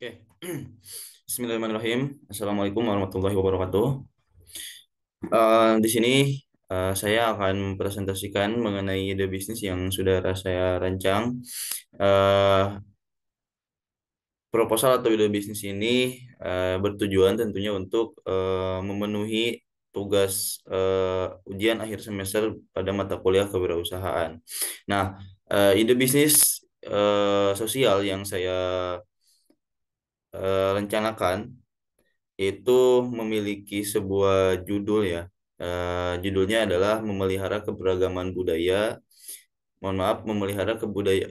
Oke, Bismillahirrahmanirrahim. Assalamualaikum warahmatullahi wabarakatuh. Di sini saya akan mempresentasikan mengenai ide bisnis yang sudah saya rancang. Eh, Proposal atau ide bisnis ini bertujuan tentunya untuk memenuhi tugas ujian akhir semester pada mata kuliah kewirausahaan. Nah, ide bisnis sosial yang saya rencanakan itu memiliki sebuah judul ya. Judulnya adalah memelihara keberagaman budaya. Mohon maaf, memelihara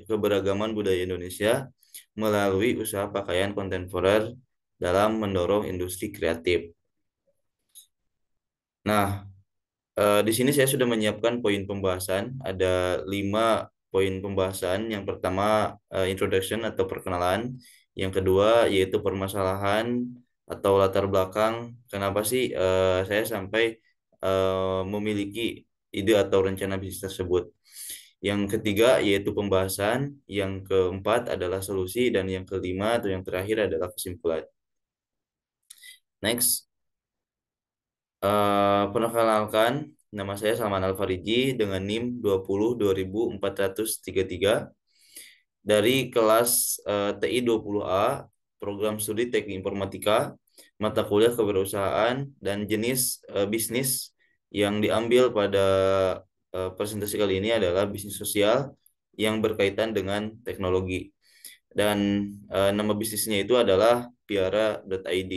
keberagaman budaya Indonesia melalui usaha pakaian kontemporer dalam mendorong industri kreatif. Nah, di sini saya sudah menyiapkan poin pembahasan. Ada 5 poin pembahasan. Yang pertama, introduction atau perkenalan. Yang kedua, yaitu permasalahan atau latar belakang. Kenapa sih saya sampai memiliki ide atau rencana bisnis tersebut. Yang ketiga, yaitu pembahasan. Yang keempat adalah solusi. Dan yang kelima atau yang terakhir adalah kesimpulan. Next. Perkenalkan, nama saya Salman Al-Fariji dengan NIM 20 2043 dari kelas TI 20A, program studi Teknik Informatika, mata kuliah kewirausahaan, dan jenis bisnis yang diambil pada presentasi kali ini adalah bisnis sosial yang berkaitan dengan teknologi. Dan nama bisnisnya itu adalah Piara.id.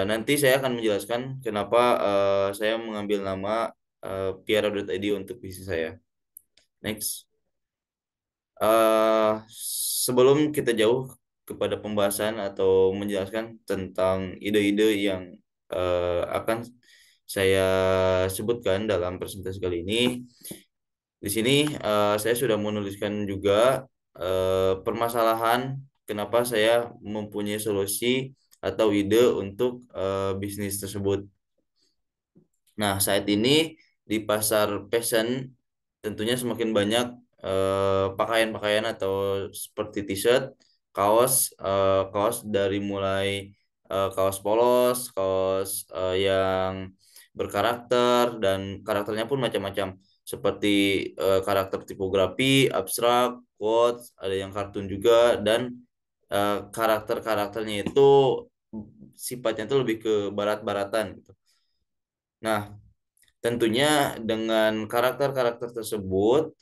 Nanti saya akan menjelaskan kenapa saya mengambil nama Piara.id untuk bisnis saya. Next. Eh, Sebelum kita jauh kepada pembahasan atau menjelaskan tentang ide-ide yang akan saya sebutkan dalam presentasi kali ini, di sini saya sudah menuliskan juga permasalahan kenapa saya mempunyai solusi atau ide untuk bisnis tersebut. Nah, saat ini di pasar fashion tentunya semakin banyak pakaian-pakaian atau seperti t-shirt, kaos, kaos dari mulai kaos polos, kaos yang berkarakter dan karakternya pun macam-macam seperti karakter tipografi, abstrak, quotes, ada yang kartun juga dan karakter-karakternya itu sifatnya itu lebih ke barat-baratan gitu. Nah, tentunya dengan karakter-karakter tersebut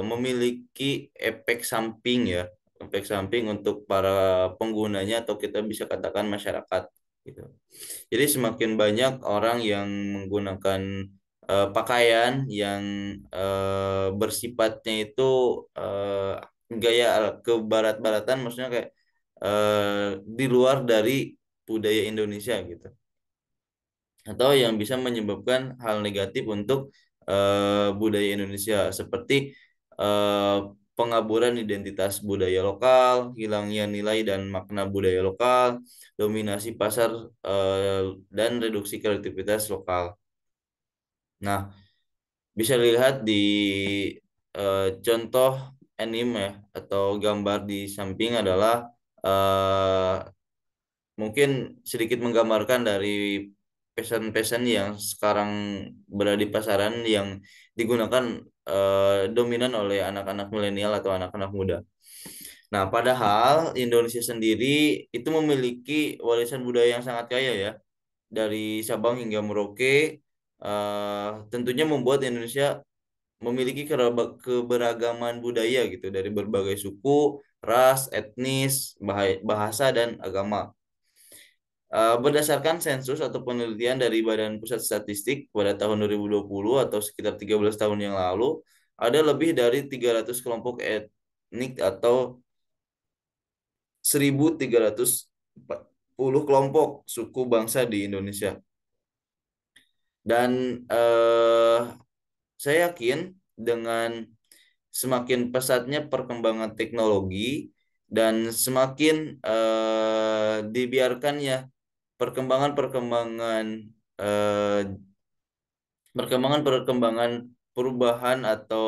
memiliki efek samping ya, efek samping untuk para penggunanya atau kita bisa katakan masyarakat gitu. Jadi semakin banyak orang yang menggunakan pakaian yang bersifatnya itu gaya kebarat-baratan, maksudnya kayak di luar dari budaya Indonesia gitu atau yang bisa menyebabkan hal negatif untuk budaya Indonesia seperti eh, pengaburan identitas budaya lokal, hilangnya nilai dan makna budaya lokal, dominasi pasar dan reduksi kreativitas lokal. Nah, bisa dilihat di contoh anime ya, atau gambar di samping adalah eh, mungkin sedikit menggambarkan dari fashion-fashion yang sekarang berada di pasaran yang digunakan dominan oleh anak-anak milenial atau anak-anak muda. Nah, padahal Indonesia sendiri itu memiliki warisan budaya yang sangat kaya ya, dari Sabang hingga Merauke, tentunya membuat Indonesia memiliki keberagaman budaya gitu dari berbagai suku, ras, etnis, bahasa dan agama. Berdasarkan sensus atau penelitian dari Badan Pusat Statistik pada tahun 2020 atau sekitar 13 tahun yang lalu, ada lebih dari 300 kelompok etnik atau 1.340 kelompok suku bangsa di Indonesia. Dan saya yakin dengan semakin pesatnya perkembangan teknologi dan semakin dibiarkannya perkembangan-perkembangan eh, perkembangan-perkembangan perubahan atau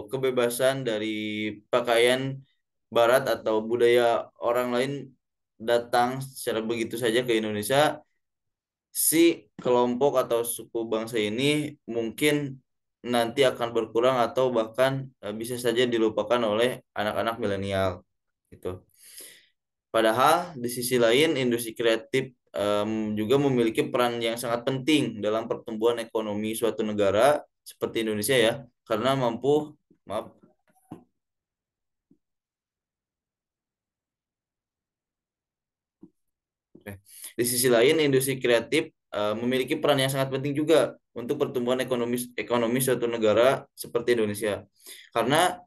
kebebasan dari pakaian Barat atau budaya orang lain datang secara begitu saja ke Indonesia, si kelompok atau suku bangsa ini mungkin nanti akan berkurang atau bahkan bisa saja dilupakan oleh anak-anak milenial gitu. Padahal di sisi lain industri kreatif juga memiliki peran yang sangat penting dalam pertumbuhan ekonomi suatu negara seperti Indonesia ya, karena mampu, maaf. Oke. Di sisi lain, industri kreatif memiliki peran yang sangat penting juga untuk pertumbuhan ekonomi ekonomi suatu negara seperti Indonesia. Karena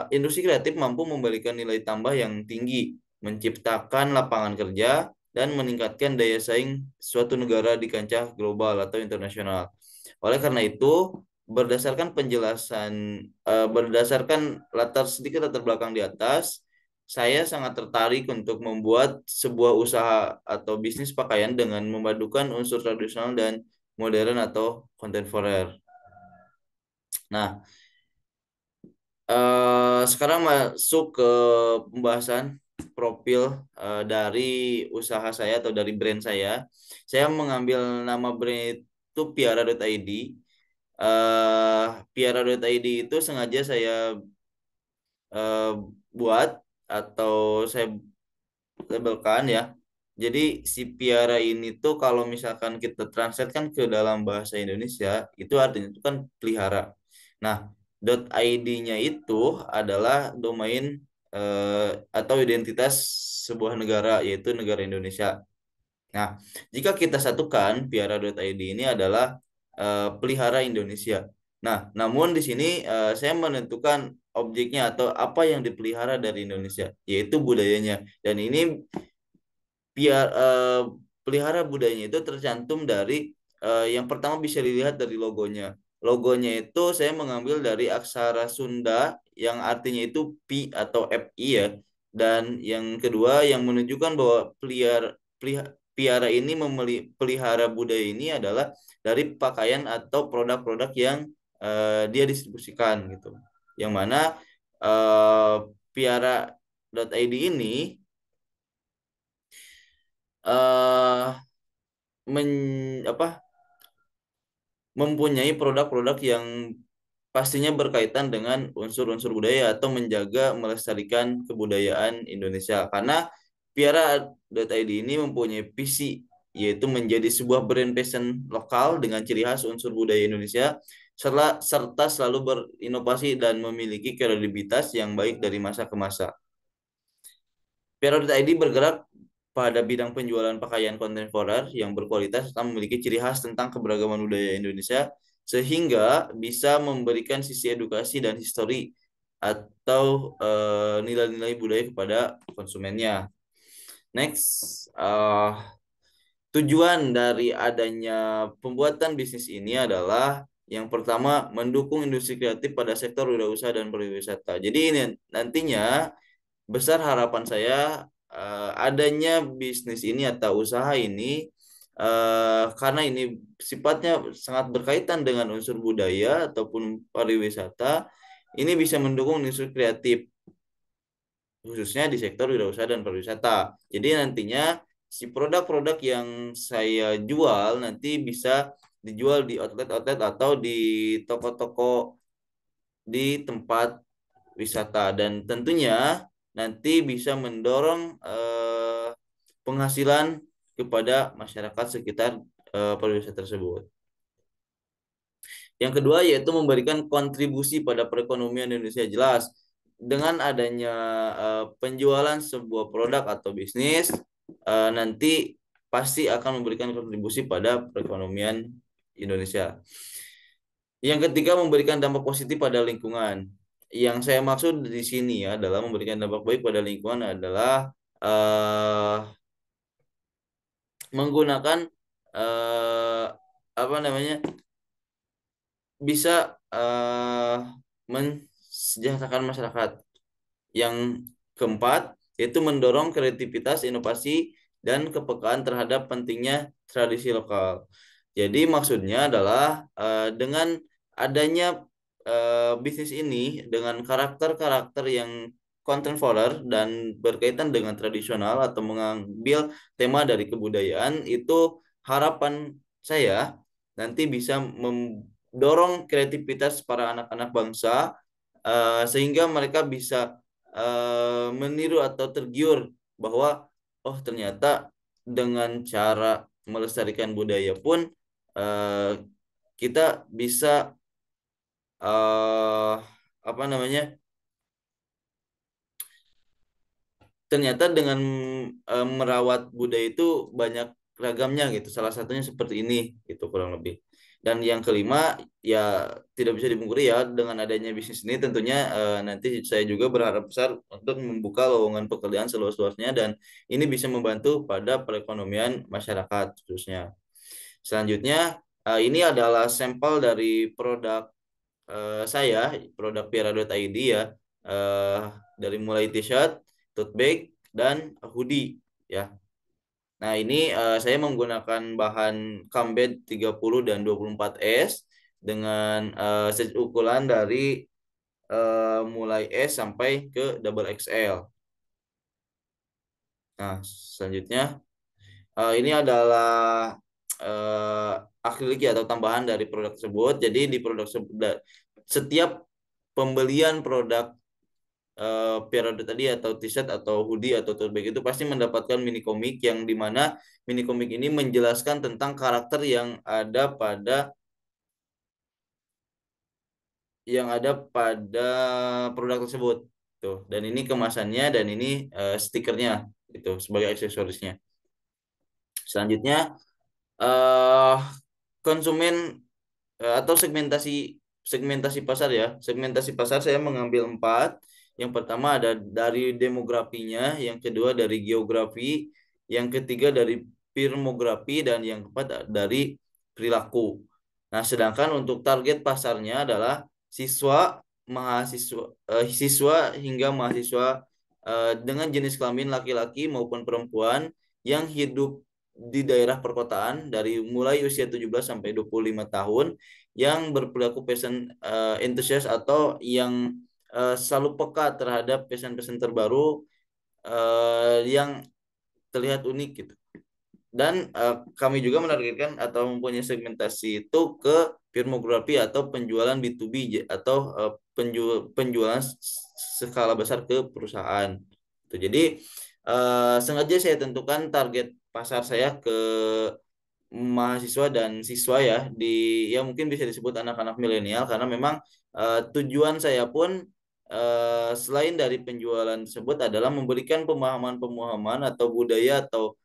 industri kreatif mampu memberikan nilai tambah yang tinggi, menciptakan lapangan kerja, dan meningkatkan daya saing suatu negara di kancah global atau internasional. Oleh karena itu, berdasarkan latar belakang di atas, saya sangat tertarik untuk membuat sebuah usaha atau bisnis pakaian dengan memadukan unsur tradisional dan modern atau kontemporer. Nah, sekarang masuk ke pembahasan profil dari usaha saya atau dari brand saya. Saya mengambil nama brand itu Piara.id. Piara.id itu sengaja saya eh, buat atau saya labelkan ya. Jadi si piara ini tuh kalau misalkan kita translate kan ke dalam bahasa Indonesia itu artinya itu kan pelihara. Nah, .id-nya itu adalah domain atau identitas sebuah negara yaitu negara Indonesia. Nah, jika kita satukan piara.id ini adalah pelihara Indonesia. Nah, namun di sini saya menentukan objeknya atau apa yang dipelihara dari Indonesia, yaitu budayanya. Dan ini pelihara budayanya itu tercantum dari yang pertama bisa dilihat dari logonya. Logonya itu saya mengambil dari aksara Sunda yang artinya itu pi atau fi ya. Dan yang kedua yang menunjukkan bahwa piara ini pelihara budaya ini adalah dari pakaian atau produk-produk yang dia distribusikan gitu. Yang mana uh, piara.id ini eh men, apa mempunyai produk-produk yang pastinya berkaitan dengan unsur-unsur budaya atau menjaga melestarikan kebudayaan Indonesia. Karena Piara.id ini mempunyai visi yaitu menjadi sebuah brand fashion lokal dengan ciri khas unsur budaya Indonesia serta selalu berinovasi dan memiliki kredibilitas yang baik dari masa ke masa. Periode ID bergerak pada bidang penjualan pakaian kontemporer yang berkualitas serta memiliki ciri khas tentang keberagaman budaya Indonesia sehingga bisa memberikan sisi edukasi dan histori atau nilai-nilai budaya kepada konsumennya. Next, tujuan dari adanya pembuatan bisnis ini adalah yang pertama mendukung industri kreatif pada sektor wirausaha dan pariwisata. Jadi ini nantinya besar harapan saya adanya bisnis ini atau usaha ini karena ini sifatnya sangat berkaitan dengan unsur budaya ataupun pariwisata, ini bisa mendukung industri kreatif khususnya di sektor wirausaha dan pariwisata. Jadi nantinya si produk-produk yang saya jual nanti bisa dijual di outlet-outlet atau di toko-toko di tempat wisata dan tentunya nanti bisa mendorong penghasilan kepada masyarakat sekitar pariwisata tersebut. Yang kedua yaitu memberikan kontribusi pada perekonomian Indonesia jelas dengan adanya penjualan sebuah produk atau bisnis nanti pasti akan memberikan kontribusi pada perekonomian Indonesia. Yang ketiga, memberikan dampak positif pada lingkungan. Yang saya maksud di sini ya, adalah memberikan dampak baik pada lingkungan adalah eh, menggunakan eh, apa namanya bisa eh, mensejahterakan masyarakat. Yang keempat, yaitu mendorong kreativitas, inovasi, dan kepekaan terhadap pentingnya tradisi lokal. Jadi maksudnya adalah dengan adanya bisnis ini dengan karakter-karakter yang contemporary dan berkaitan dengan tradisional atau mengambil tema dari kebudayaan itu harapan saya nanti bisa mendorong kreativitas para anak-anak bangsa sehingga mereka bisa meniru atau tergiur bahwa oh ternyata dengan cara melestarikan budaya pun eh, kita bisa eh apa namanya ternyata dengan merawat budaya itu banyak ragamnya gitu. Salah satunya seperti ini gitu kurang lebih. Dan yang kelima ya tidak bisa dipungkiri ya dengan adanya bisnis ini tentunya nanti saya juga berharap besar untuk membuka lowongan pekerjaan seluas-luasnya dan ini bisa membantu pada perekonomian masyarakat khususnya. Selanjutnya ini adalah sampel dari produk saya produk Piara.id ya eh, dari mulai t-shirt, tote bag dan hoodie ya. Nah, ini saya menggunakan bahan Kambed 30 dan 24S dengan set ukuran dari mulai S sampai ke double XL. Nah, selanjutnya ini adalah akrilik ya, atau tambahan dari produk tersebut. Jadi di produk setiap pembelian produk periode tadi atau t-shirt atau hoodie atau tote bag itu pasti mendapatkan mini komik yang dimana mini komik ini menjelaskan tentang karakter yang ada pada produk tersebut tuh, dan ini kemasannya dan ini stikernya itu sebagai aksesorisnya. Selanjutnya eh konsumen atau segmentasi segmentasi pasar ya. Segmentasi pasar saya mengambil empat. Yang pertama ada dari demografinya, yang kedua dari geografi, yang ketiga dari firmografi, dan yang keempat dari perilaku. Nah, sedangkan untuk target pasarnya adalah siswa, mahasiswa, siswa hingga mahasiswa dengan jenis kelamin laki-laki maupun perempuan yang hidup di daerah perkotaan dari mulai usia 17 sampai 25 tahun yang berperilaku fashion enthusiast atau yang selalu peka terhadap fashion-fashion terbaru yang terlihat unik gitu. Dan kami juga menargetkan atau mempunyai segmentasi itu ke firmografi atau penjualan B2B atau penjualan skala besar ke perusahaan. Tuh, jadi sengaja saya tentukan target pasar saya ke mahasiswa dan siswa ya di ya mungkin bisa disebut anak-anak milenial karena memang tujuan saya pun selain dari penjualan tersebut adalah memberikan pemahaman-pemahaman atau budaya atau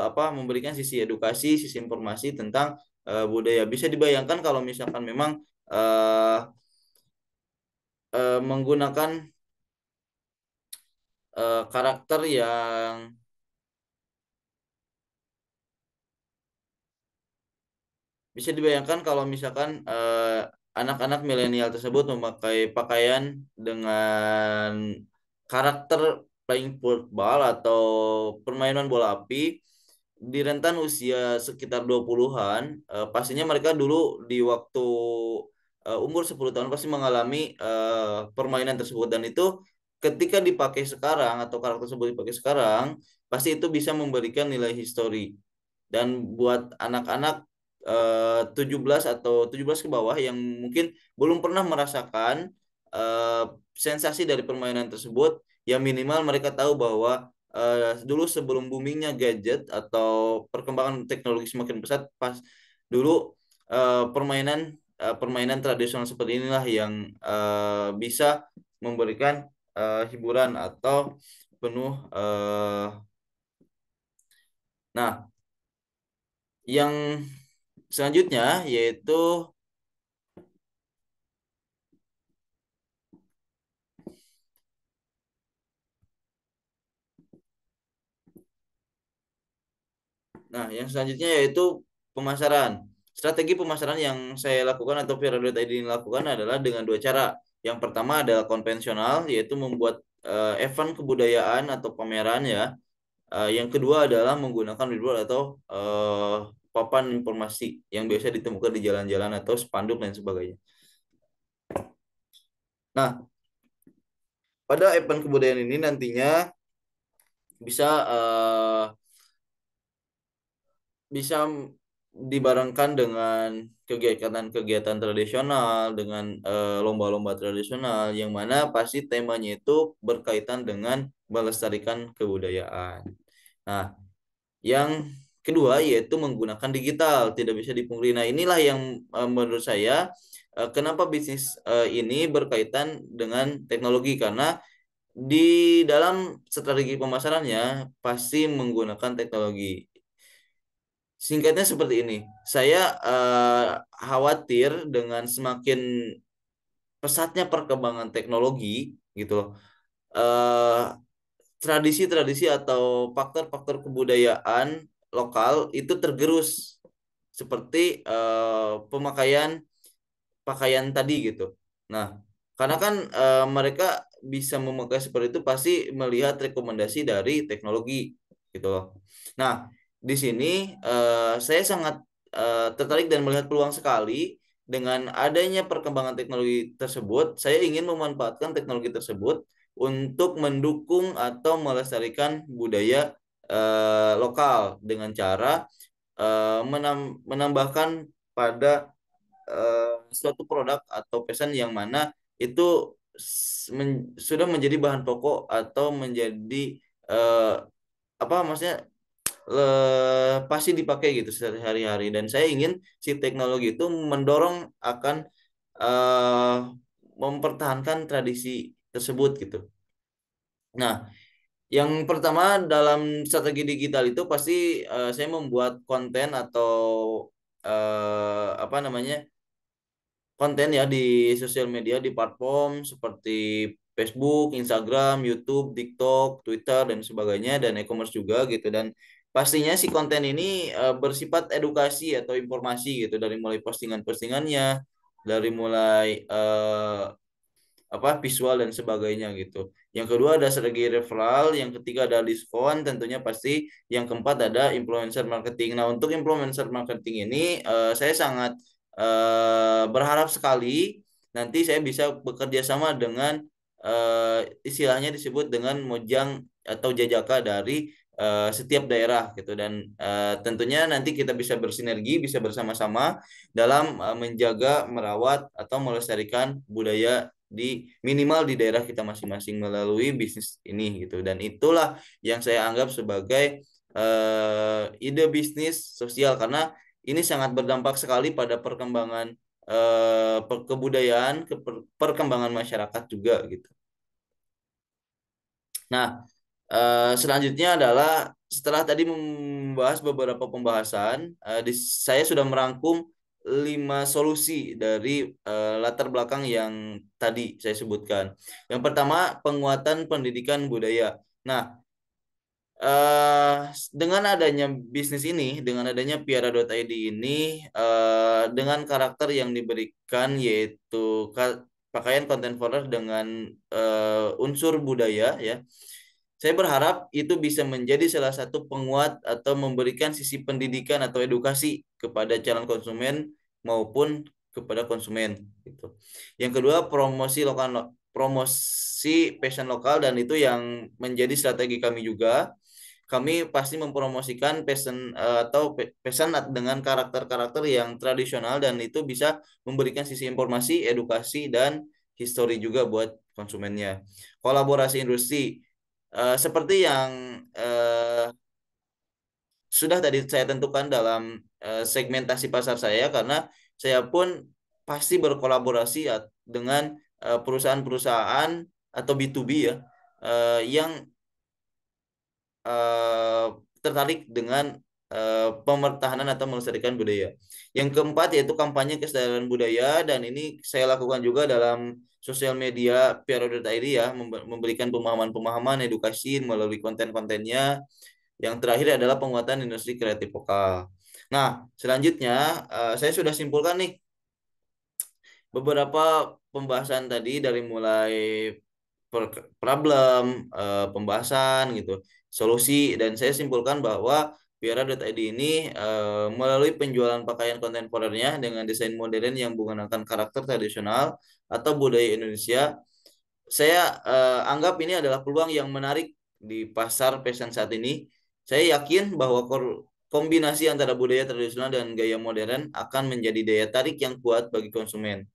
apa memberikan sisi edukasi, sisi informasi tentang budaya. Bisa dibayangkan kalau misalkan memang eh, menggunakan karakter yang bisa dibayangkan kalau misalkan anak-anak milenial tersebut memakai pakaian dengan karakter playing football atau permainan bola api di rentan usia sekitar 20-an, pastinya mereka dulu di waktu umur 10 tahun pasti mengalami permainan tersebut dan itu ketika dipakai sekarang atau karakter tersebut dipakai sekarang, pasti itu bisa memberikan nilai histori. Dan buat anak-anak 17 atau 17 ke bawah yang mungkin belum pernah merasakan eh, sensasi dari permainan tersebut, ya minimal mereka tahu bahwa dulu sebelum boomingnya gadget atau perkembangan teknologi semakin pesat, pas dulu permainan tradisional seperti inilah yang bisa memberikan hiburan atau penuh nah yang selanjutnya yaitu yang selanjutnya yaitu pemasaran. Strategi pemasaran yang saya lakukan atau Viral.id ini lakukan adalah dengan dua cara. Yang pertama adalah konvensional, yaitu membuat event kebudayaan atau pameran ya. Yang kedua adalah menggunakan billboard atau papan informasi yang biasa ditemukan di jalan-jalan atau spanduk dan sebagainya. Nah, pada event kebudayaan ini nantinya bisa bisa dibarengkan dengan kegiatan-kegiatan tradisional dengan lomba-lomba tradisional yang mana pasti temanya itu berkaitan dengan melestarikan kebudayaan. Nah, yang kedua yaitu menggunakan digital, tidak bisa dipungkiri. Nah, inilah yang menurut saya kenapa bisnis ini berkaitan dengan teknologi karena di dalam strategi pemasarannya pasti menggunakan teknologi. Singkatnya seperti ini, saya khawatir dengan semakin pesatnya perkembangan teknologi gitu loh. Eh, Tradisi-tradisi atau faktor-faktor kebudayaan lokal itu tergerus seperti pemakaian pakaian tadi gitu. Nah, karena kan mereka bisa memakai seperti itu pasti melihat rekomendasi dari teknologi gitu loh. Nah, di sini saya sangat tertarik dan melihat peluang sekali dengan adanya perkembangan teknologi tersebut. Saya ingin memanfaatkan teknologi tersebut untuk mendukung atau melestarikan budaya lokal dengan cara menambahkan pada suatu produk atau pesan yang mana itu sudah menjadi bahan pokok atau menjadi eh, apa maksudnya pasti dipakai gitu sehari-hari dan saya ingin si teknologi itu mendorong akan eh, mempertahankan tradisi tersebut gitu. Nah, yang pertama dalam strategi digital itu pasti saya membuat konten atau apa namanya konten ya di sosial media di platform seperti Facebook, Instagram, YouTube, TikTok, Twitter dan sebagainya dan e-commerce juga gitu dan pastinya si konten ini bersifat edukasi atau informasi gitu dari mulai postingan-postingannya dari mulai apa visual dan sebagainya gitu. Yang kedua ada strategi referral, yang ketiga ada diskon, tentunya pasti yang keempat ada influencer marketing. Nah, untuk influencer marketing ini saya sangat berharap sekali nanti saya bisa bekerja sama dengan istilahnya disebut dengan mojang atau jajaka dari setiap daerah gitu dan tentunya nanti kita bisa bersinergi, bisa bersama-sama dalam menjaga, merawat atau melestarikan budaya di minimal di daerah kita masing-masing melalui bisnis ini gitu dan itulah yang saya anggap sebagai ide bisnis sosial karena ini sangat berdampak sekali pada perkembangan kebudayaan perkembangan masyarakat juga gitu. Nah, selanjutnya adalah setelah tadi membahas beberapa pembahasan, saya sudah merangkum 5 solusi dari latar belakang yang tadi saya sebutkan. Yang pertama, penguatan pendidikan budaya. Nah, dengan adanya bisnis ini, dengan adanya Piara.id ini, dengan karakter yang diberikan yaitu pakaian content forward dengan unsur budaya ya saya berharap itu bisa menjadi salah satu penguat atau memberikan sisi pendidikan atau edukasi kepada calon konsumen maupun kepada konsumen gitu. Yang kedua, promosi passion lokal dan itu yang menjadi strategi kami juga. Kami pasti mempromosikan passion atau passion dengan karakter-karakter yang tradisional dan itu bisa memberikan sisi informasi, edukasi dan histori juga buat konsumennya. Kolaborasi industri seperti yang sudah tadi saya tentukan dalam segmentasi pasar saya karena saya pun pasti berkolaborasi dengan perusahaan-perusahaan atau B2B ya yang eh, tertarik dengan pemertahanan atau melestarikan budaya. Yang keempat yaitu kampanye kesadaran budaya dan ini saya lakukan juga dalam sosial media Piaro.id ya memberikan pemahaman-pemahaman edukasi melalui konten-kontennya. Yang terakhir adalah penguatan industri kreatif lokal. Nah, selanjutnya saya sudah simpulkan nih beberapa pembahasan tadi dari mulai problem, pembahasan gitu, solusi dan saya simpulkan bahwa Piara.id ini melalui penjualan pakaian kontemporernya dengan desain modern yang menggunakan karakter tradisional atau budaya Indonesia saya anggap ini adalah peluang yang menarik di pasar fashion saat ini. Saya yakin bahwa kombinasi antara budaya tradisional dan gaya modern akan menjadi daya tarik yang kuat bagi konsumen.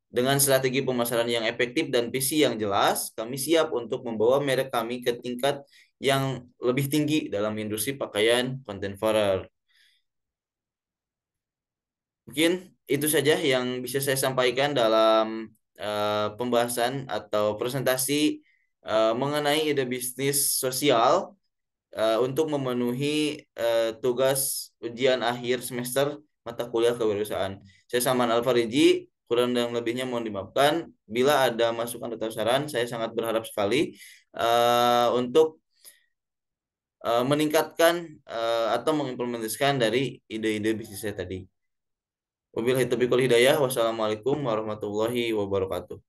Dengan strategi pemasaran yang efektif dan visi yang jelas, kami siap untuk membawa merek kami ke tingkat yang lebih tinggi dalam industri pakaian kontemporer. Mungkin itu saja yang bisa saya sampaikan dalam pembahasan atau presentasi mengenai ide bisnis sosial untuk memenuhi tugas ujian akhir semester mata kuliah kewirausahaan. Saya Saman Alfariji, kurang dan lebihnya mohon dimaafkan. Bila ada masukan atau saran, saya sangat berharap sekali untuk meningkatkan atau mengimplementasikan dari ide-ide bisnis saya tadi. Wabillahi taufiq wal hidayah. Wassalamualaikum warahmatullahi wabarakatuh.